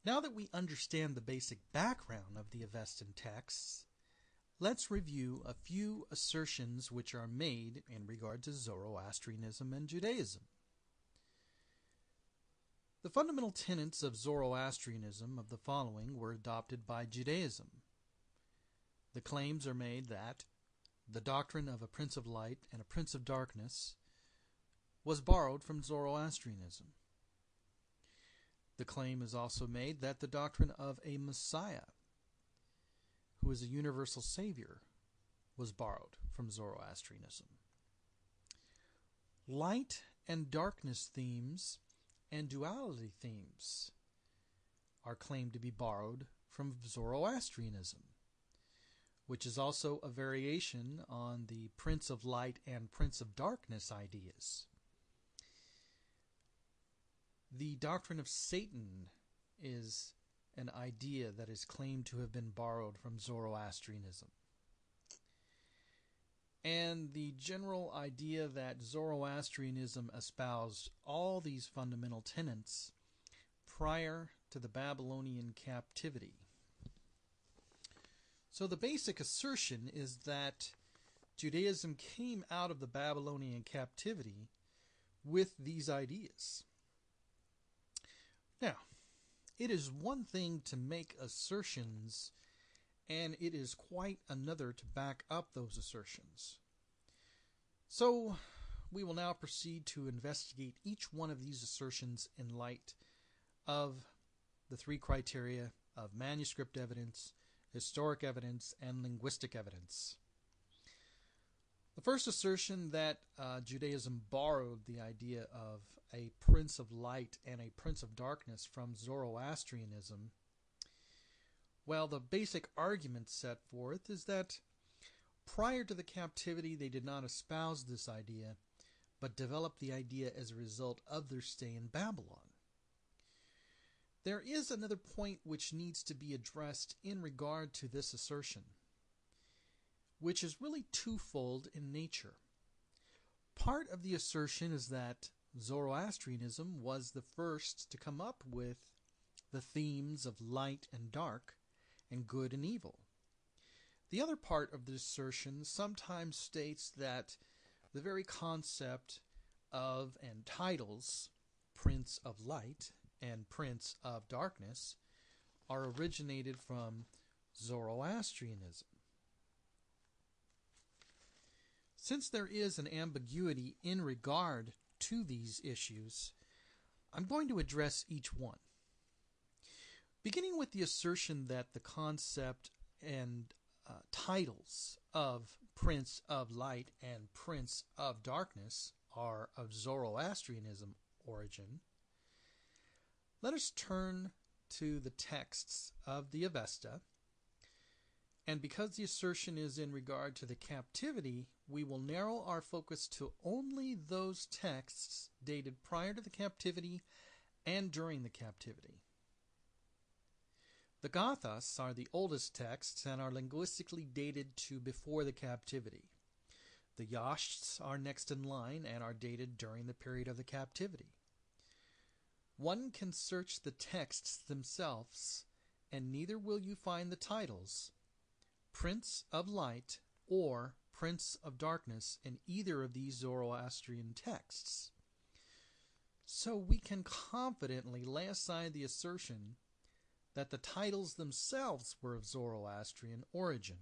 Now that we understand the basic background of the Avestan texts, let's review a few assertions which are made in regard to Zoroastrianism and Judaism. The fundamental tenets of Zoroastrianism of the following were adopted by Judaism. The claims are made that the doctrine of a prince of light and a prince of darkness was borrowed from Zoroastrianism. The claim is also made that the doctrine of a Messiah, who is a universal savior, was borrowed from Zoroastrianism. Light and darkness themes and duality themes are claimed to be borrowed from Zoroastrianism, which is also a variation on the Prince of Light and Prince of Darkness ideas. The doctrine of Satan is an idea that is claimed to have been borrowed from Zoroastrianism. And the general idea that Zoroastrianism espoused all these fundamental tenets prior to the Babylonian captivity. So the basic assertion is that Judaism came out of the Babylonian captivity with these ideas. Now, it is one thing to make assertions, and it is quite another to back up those assertions. So, we will now proceed to investigate each one of these assertions in light of the three criteria of manuscript evidence, historic evidence, and linguistic evidence. The first assertion that Judaism borrowed the idea of a prince of light and a prince of darkness from Zoroastrianism, well, the basic argument set forth is that prior to the captivity they did not espouse this idea, but developed the idea as a result of their stay in Babylon. There is another point which needs to be addressed in regard to this assertion, which is really twofold in nature. Part of the assertion is that Zoroastrianism was the first to come up with the themes of light and dark and good and evil. The other part of the assertion sometimes states that the very concept of and titles Prince of Light and Prince of Darkness are originated from Zoroastrianism. Since there is an ambiguity in regard to these issues, I'm going to address each one. Beginning with the assertion that the concept and titles of Prince of Light and Prince of Darkness are of Zoroastrianism origin, let us turn to the texts of the Avesta. And because the assertion is in regard to the captivity, we will narrow our focus to only those texts dated prior to the captivity and during the captivity. The Gathas are the oldest texts and are linguistically dated to before the captivity. The Yashts are next in line and are dated during the period of the captivity. One can search the texts themselves, and neither will you find the titles Prince of Light or Prince of Darkness in either of these Zoroastrian texts. So we can confidently lay aside the assertion that the titles themselves were of Zoroastrian origin.